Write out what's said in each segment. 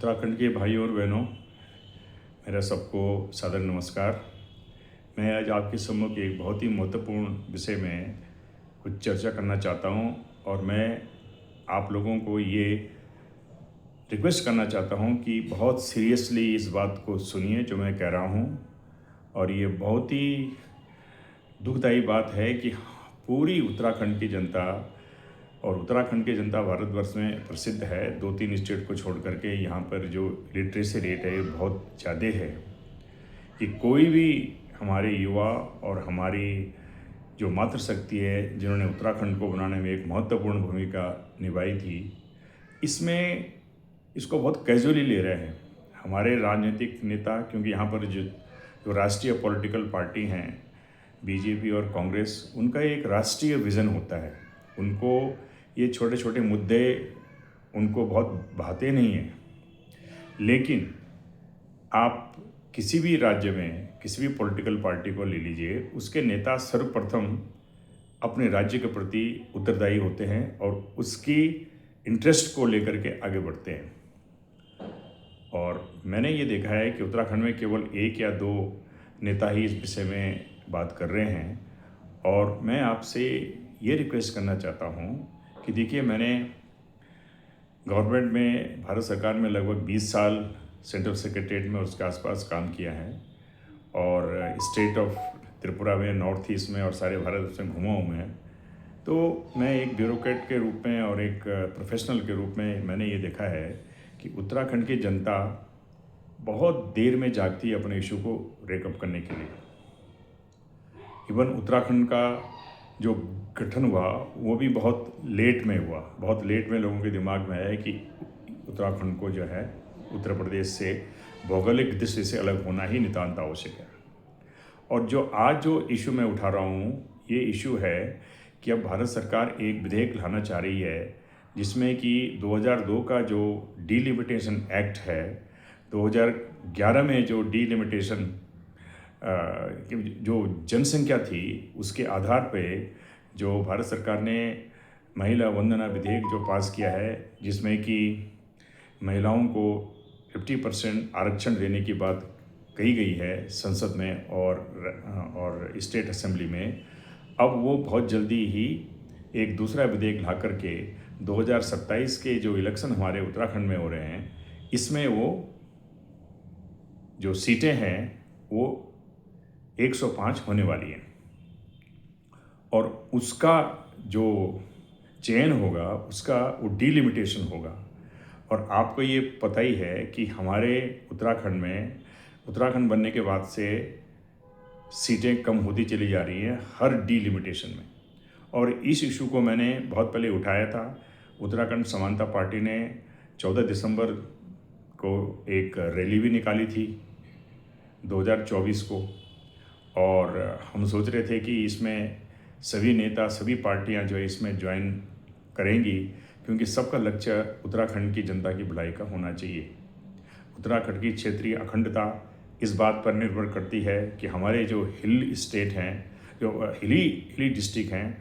उत्तराखंड के भाइयों और बहनों, मेरा सबको सादर नमस्कार। मैं आज आपके सम्मुख एक बहुत ही महत्वपूर्ण विषय में कुछ चर्चा करना चाहता हूं और मैं आप लोगों को ये रिक्वेस्ट करना चाहता हूं कि बहुत सीरियसली इस बात को सुनिए जो मैं कह रहा हूं। और ये बहुत ही दुखदायी बात है कि पूरी उत्तराखंड की जनता, और उत्तराखंड की जनता भारतवर्ष में प्रसिद्ध है, 2-3 स्टेट को छोड़ करके यहाँ पर जो लिटरेसी रेट है बहुत ज़्यादा है। कि कोई भी हमारे युवा और हमारी जो मातृशक्ति है जिन्होंने उत्तराखंड को बनाने में एक महत्वपूर्ण भूमिका निभाई थी, इसमें इसको बहुत कैजुअली ले रहे हैं हमारे राजनीतिक नेता। क्योंकि यहाँ पर जो राष्ट्रीय पॉलिटिकल पार्टी हैं, बीजेपी और कांग्रेस, उनका एक राष्ट्रीय विज़न होता है। उनको ये छोटे छोटे मुद्दे उनको बहुत भाते नहीं हैं। लेकिन आप किसी भी राज्य में किसी भी पॉलिटिकल पार्टी को ले लीजिए, उसके नेता सर्वप्रथम अपने राज्य के प्रति उत्तरदायी होते हैं और उसकी इंटरेस्ट को लेकर के आगे बढ़ते हैं। और मैंने ये देखा है कि उत्तराखंड में केवल 1 या 2 नेता ही इस विषय में बात कर रहे हैं। और मैं आपसे ये रिक्वेस्ट करना चाहता हूँ कि देखिए, मैंने गवर्नमेंट में, भारत सरकार में लगभग 20 साल सेंट्रल सेक्रेटरीट में उसके आसपास काम किया है और स्टेट ऑफ त्रिपुरा में, नॉर्थ ईस्ट में और सारे भारत में घूमा हूँ मैं। तो मैं एक ब्यूरोक्रेट के रूप में और एक प्रोफेशनल के रूप में मैंने ये देखा है कि उत्तराखंड की जनता बहुत देर में जागती है अपने इशू को रेकअप करने के लिए। इवन उत्तराखंड का जो गठन हुआ वो भी बहुत लेट में हुआ। बहुत लेट में लोगों के दिमाग में आया है कि उत्तराखंड को जो है उत्तर प्रदेश से भौगोलिक दृष्टि से अलग होना ही नितांत आवश्यक है। और जो आज जो इशू मैं उठा रहा हूँ, ये इशू है कि अब भारत सरकार एक विधेयक लाना चाह रही है जिसमें कि 2002 का जो डीलिमिटेशन एक्ट है, 2011 में जो डीलिमिटेशन जो जनसंख्या थी उसके आधार पे जो भारत सरकार ने महिला वंदना विधेयक जो पास किया है, जिसमें कि महिलाओं को 50% आरक्षण देने की बात कही गई है संसद में और स्टेट असेंबली में। अब वो बहुत जल्दी ही एक दूसरा विधेयक ला करके 2027 के जो इलेक्शन हमारे उत्तराखंड में हो रहे हैं, इसमें वो जो सीटें हैं वो 105 होने वाली हैं और उसका जो चयन होगा उसका वो डीलिमिटेशन होगा। और आपको ये पता ही है कि हमारे उत्तराखंड बनने के बाद से सीटें कम होती चली जा रही हैं हर डीलिमिटेशन में। और इस इशू को मैंने बहुत पहले उठाया था। उत्तराखंड समानता पार्टी ने 14 दिसंबर को एक रैली भी निकाली थी 2024 को, और हम सोच रहे थे कि इसमें सभी नेता, सभी पार्टियां जो है इसमें ज्वाइन करेंगी, क्योंकि सबका लक्ष्य उत्तराखंड की जनता की भलाई का होना चाहिए। उत्तराखंड की क्षेत्रीय अखंडता इस बात पर निर्भर करती है कि हमारे जो हिल स्टेट हैं, जो हिली डिस्ट्रिक्ट हैं,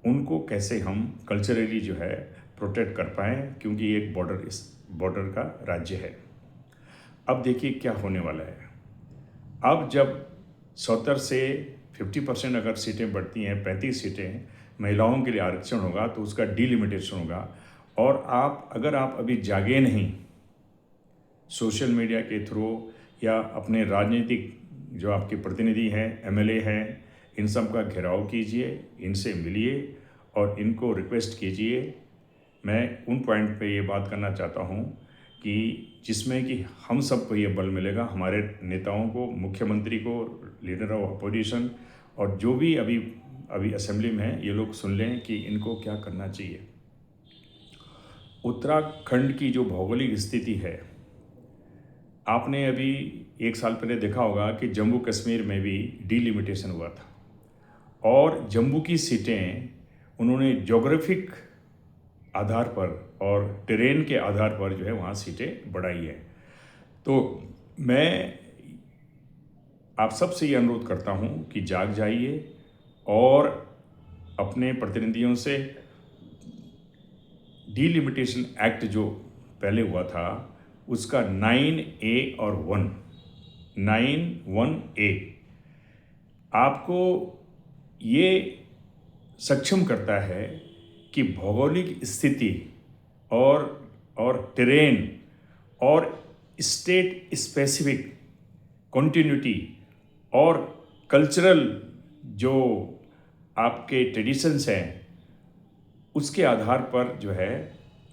उनको कैसे हम कल्चरली जो है प्रोटेक्ट कर पाएँ, क्योंकि ये एक बॉर्डर का राज्य है। अब देखिए क्या होने वाला है। अब जब 70 से 50% अगर सीटें बढ़ती हैं, 35 सीटें महिलाओं के लिए आरक्षण होगा तो उसका डीलिमिटेशन होगा। और अगर आप अभी जागे नहीं, सोशल मीडिया के थ्रू या अपने राजनीतिक जो आपके प्रतिनिधि हैं, एमएलए हैं, इन सब का घेराव कीजिए, इनसे मिलिए और इनको रिक्वेस्ट कीजिए। मैं उन पॉइंट पे ये बात करना चाहता हूँ कि जिसमें कि हम सबको ये बल मिलेगा, हमारे नेताओं को, मुख्यमंत्री को, लीडर ऑफ अपोजिशन, और जो भी अभी असेंबली में है, ये लोग सुन लें कि इनको क्या करना चाहिए। उत्तराखंड की जो भौगोलिक स्थिति है, आपने अभी 1 साल पहले देखा होगा कि जम्मू कश्मीर में भी डीलिमिटेशन हुआ था और जम्मू की सीटें उन्होंने ज्योग्राफिक आधार पर और टेरेन के आधार पर जो है वहाँ सीटें बढ़ाई है। तो मैं आप सबसे ये अनुरोध करता हूँ कि जाग जाइए और अपने प्रतिनिधियों से डीलिमिटेशन एक्ट जो पहले हुआ था उसका 9A और 91A आपको ये सक्षम करता है कि भौगोलिक स्थिति और टेरेन और स्टेट स्पेसिफिक कॉन्टिन्यूटी और कल्चरल जो आपके ट्रेडिशंस हैं उसके आधार पर जो है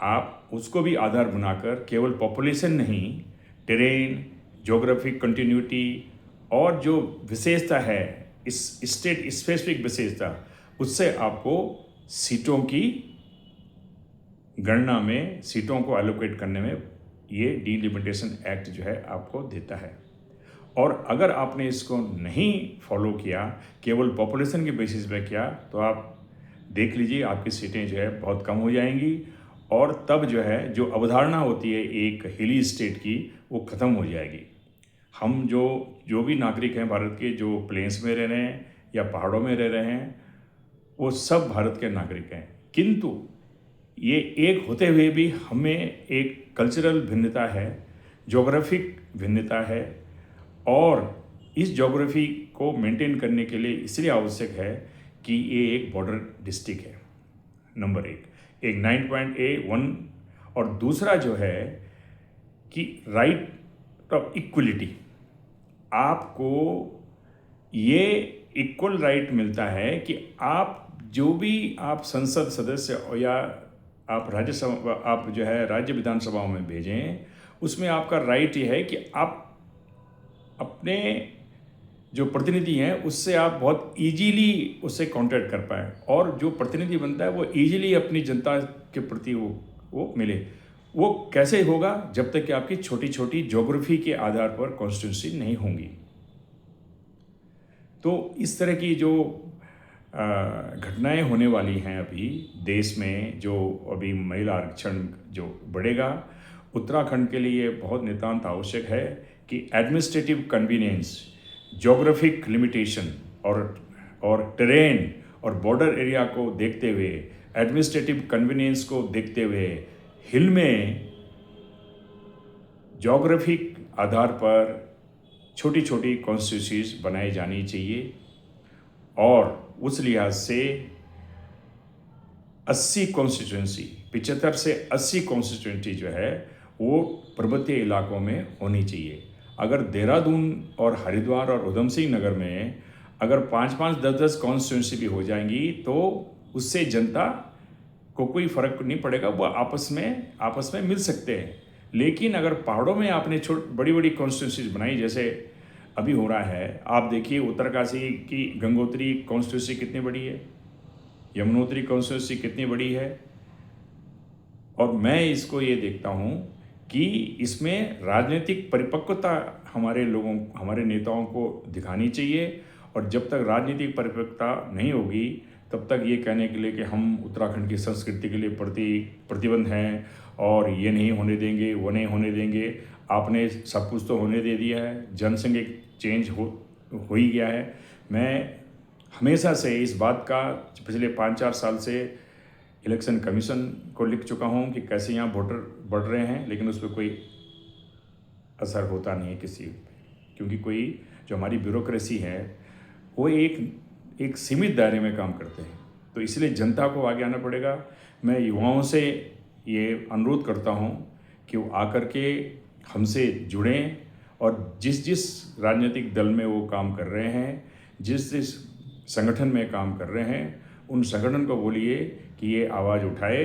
आप उसको भी आधार बनाकर केवल पॉपुलेशन नहीं, टेरेन, ज्योग्राफिक कंटिन्यूटी और जो विशेषता है इस स्टेट स्पेसिफिक विशेषता, उससे आपको सीटों की गणना में, सीटों को एलोकेट करने में ये डिलिमिटेशन एक्ट जो है आपको देता है। और अगर आपने इसको नहीं फॉलो किया, केवल पॉपुलेशन के बेसिस पे किया, तो आप देख लीजिए आपकी सीटें जो है बहुत कम हो जाएंगी और तब जो है जो अवधारणा होती है एक हिली स्टेट की वो ख़त्म हो जाएगी। हम जो भी नागरिक हैं भारत के, जो प्लेन्स में रह रहे हैं या पहाड़ों में रह रहे हैं, वो सब भारत के नागरिक हैं, किंतु ये एक होते हुए भी हमें एक कल्चरल भिन्नता है, ज्योग्राफिक भिन्नता है और इस ज्योग्राफी को मेंटेन करने के लिए इसलिए आवश्यक है कि ये एक बॉर्डर डिस्ट्रिक्ट है, नंबर एक 9.A1। और दूसरा जो है कि राइट ऑफ इक्वलिटी, आपको ये इक्वल राइट मिलता है कि आप जो भी आप संसद सदस्य या आप राज्यसभा, आप जो है राज्य विधानसभाओं में भेजें, उसमें आपका राइट ये है कि आप अपने जो प्रतिनिधि हैं उससे आप बहुत इजीली उससे कांटेक्ट कर पाएँ और जो प्रतिनिधि बनता है वो इजीली अपनी जनता के प्रति वो मिले। वो कैसे होगा? जब तक कि आपकी छोटी छोटी ज्योग्राफी के आधार पर कॉन्स्टिट्यूंसी नहीं होंगी। तो इस तरह की जो घटनाएं होने वाली हैं अभी देश में, जो अभी महिला आरक्षण जो बढ़ेगा, उत्तराखंड के लिए बहुत नितांत आवश्यक है कि एडमिनिस्ट्रेटिव कन्वीनियंस, ज्योग्राफिक लिमिटेशन और टेरेन और बॉर्डर एरिया को देखते हुए, एडमिनिस्ट्रेटिव कन्वीनियंस को देखते हुए हिल में ज्योग्राफिक आधार पर छोटी छोटी कॉन्स्टिट्यूंसीज बनाई जानी चाहिए और उस लिहाज से 80 कॉन्स्टिट्यूंसी, 75 से 80 कॉन्स्टिट्यूंसी जो है वो पर्वतीय इलाकों में होनी चाहिए। अगर देहरादून और हरिद्वार और उधम सिंह नगर में अगर 5-5, 10-10 कॉन्स्टिट्यूंसी भी हो जाएंगी तो उससे जनता को कोई फ़र्क नहीं पड़ेगा, वो आपस में मिल सकते हैं। लेकिन अगर पहाड़ों में आपने बड़ी बड़ी कॉन्स्टिट्यूंसीज बनाई, जैसे अभी हो रहा है, आप देखिए उत्तरकाशी की गंगोत्री कॉन्स्टिट्यूंसी कितनी बड़ी है, यमुनोत्री कॉन्स्टिट्यूंसी कितनी बड़ी है। और मैं इसको ये देखता हूँ कि इसमें राजनीतिक परिपक्वता हमारे नेताओं को दिखानी चाहिए और जब तक राजनीतिक परिपक्वता नहीं होगी तब तक ये कहने के लिए कि हम उत्तराखंड की संस्कृति के लिए प्रतिबद्ध हैं और ये नहीं होने देंगे, वो नहीं होने देंगे। आपने सब कुछ तो होने दे दिया है, जनसंघ चेंज हो ही गया है। मैं हमेशा से इस बात का पिछले 5-4 साल से इलेक्शन कमीशन को लिख चुका हूँ कि कैसे यहाँ वोटर बढ़ रहे हैं, लेकिन उस पर कोई असर होता नहीं है किसी, क्योंकि कोई जो हमारी ब्यूरोक्रेसी है वो एक सीमित दायरे में काम करते हैं। तो इसलिए जनता को आगे आना पड़ेगा। मैं युवाओं से ये अनुरोध करता हूँ कि वो आकर के हमसे जुड़ें और जिस राजनीतिक दल में वो काम कर रहे हैं, जिस संगठन में काम कर रहे हैं, उन संगठन को बोलिए कि ये आवाज़ उठाए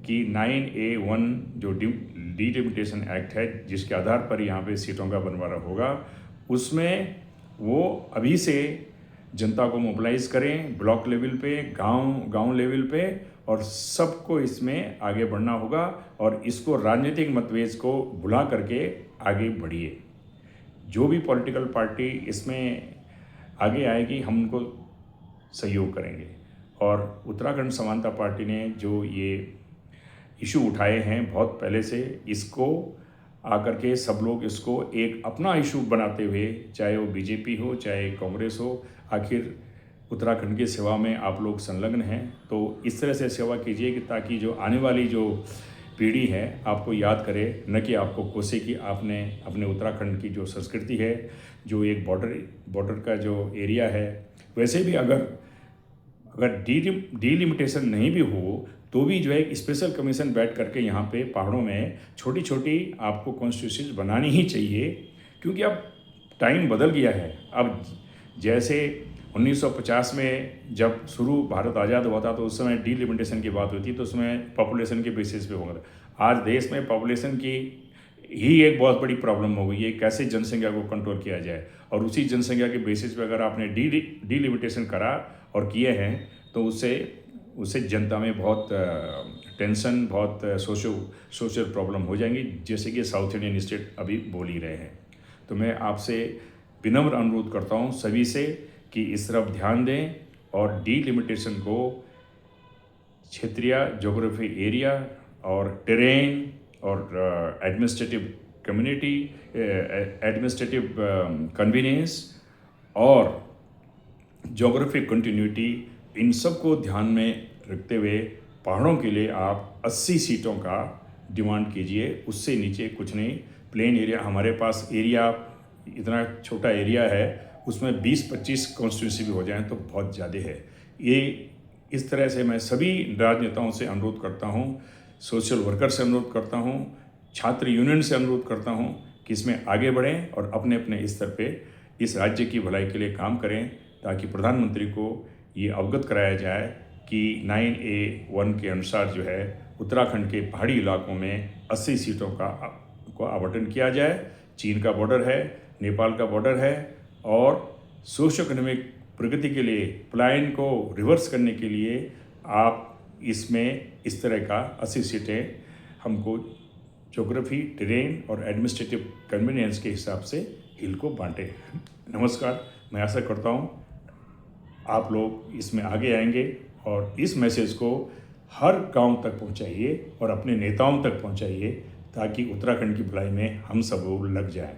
कि 9A1 जो डिलिमिटेशन एक्ट है, जिसके आधार पर यहाँ पे सीटों का बंटवारा होगा, उसमें वो अभी से जनता को मोबिलाइज़ करें, ब्लॉक लेवल पे, गांव लेवल पे, और सबको इसमें आगे बढ़ना होगा और इसको राजनीतिक मतभेद को भुला करके आगे बढ़िए। जो भी पॉलिटिकल पार्टी इसमें आगे आएगी हम उनको सहयोग करेंगे। और उत्तराखंड समानता पार्टी ने जो ये इशू उठाए हैं बहुत पहले से, इसको आकर के सब लोग इसको एक अपना इशू बनाते हुए, चाहे वो बीजेपी हो चाहे कांग्रेस हो, आखिर उत्तराखंड की सेवा में आप लोग संलग्न हैं, तो इस तरह से सेवा कीजिए कि ताकि जो आने वाली जो पीढ़ी है आपको याद करे, न कि आपको कोसे कि आपने अपने उत्तराखंड की जो संस्कृति है, जो एक बॉर्डर का जो एरिया है, वैसे भी अगर डीलिमिटेशन नहीं भी हो तो भी जो है एक स्पेशल कमीशन बैठ करके यहाँ पे पहाड़ों में छोटी छोटी आपको कॉन्स्टिट्यूशंस बनानी ही चाहिए, क्योंकि अब टाइम बदल गया है। अब जैसे 1950 में जब शुरू भारत आज़ाद हुआ था तो उस समय डीलिमिटेशन की बात हुई थी, तो उसमें पॉपुलेशन के बेसिस पे होगा था। आज देश में पॉपुलेशन की ही एक बहुत बड़ी प्रॉब्लम हो गई है, कैसे जनसंख्या को कंट्रोल किया जाए। और उसी जनसंख्या के बेसिस पे अगर आपने डीलिमिटेशन करा और किए हैं तो उससे जनता में बहुत टेंशन, बहुत सोशल प्रॉब्लम हो जाएंगी, जैसे कि साउथ इंडियन स्टेट अभी बोल ही रहे हैं। तो मैं आपसे विनम्र अनुरोध करता हूँ सभी से कि इस तरफ ध्यान दें और डीलिमिटेशन को क्षेत्रीय ज्योग्राफी एरिया और टेरेन और एडमिनिस्ट्रेटिव कन्वीनियंस और ज्योग्राफिक कंटिन्यूटी, इन सब को ध्यान में रखते हुए पहाड़ों के लिए आप 80 सीटों का डिमांड कीजिए, उससे नीचे कुछ नहीं। प्लेन एरिया, हमारे पास एरिया इतना छोटा एरिया है, उसमें 20-25 कॉन्स्टिट्यूंसी भी हो जाएं तो बहुत ज़्यादा है। ये इस तरह से मैं सभी राजनेताओं से अनुरोध करता हूँ, सोशल वर्कर से अनुरोध करता हूँ, छात्र यूनियन से अनुरोध करता हूँ कि इसमें आगे बढ़ें और अपने अपने स्तर पे इस राज्य की भलाई के लिए काम करें, ताकि प्रधानमंत्री को ये अवगत कराया जाए कि 9A1 के अनुसार जो है उत्तराखंड के पहाड़ी इलाकों में 80 सीटों को आवंटन किया जाए। चीन का बॉर्डर है, नेपाल का बॉर्डर है, और सोशो इकोनॉमिक प्रगति के लिए, पलायन को रिवर्स करने के लिए आप इसमें इस तरह का 80 सीटें हमको ज्योग्राफी, टेरेन और एडमिनिस्ट्रेटिव कन्वीनियंस के हिसाब से हिल को बांटें। नमस्कार। मैं आशा करता हूँ आप लोग इसमें आगे आएंगे और इस मैसेज को हर गांव तक पहुंचाइए और अपने नेताओं तक पहुंचाइए, ताकि उत्तराखंड की भलाई में हम सब लोग लग जाएं।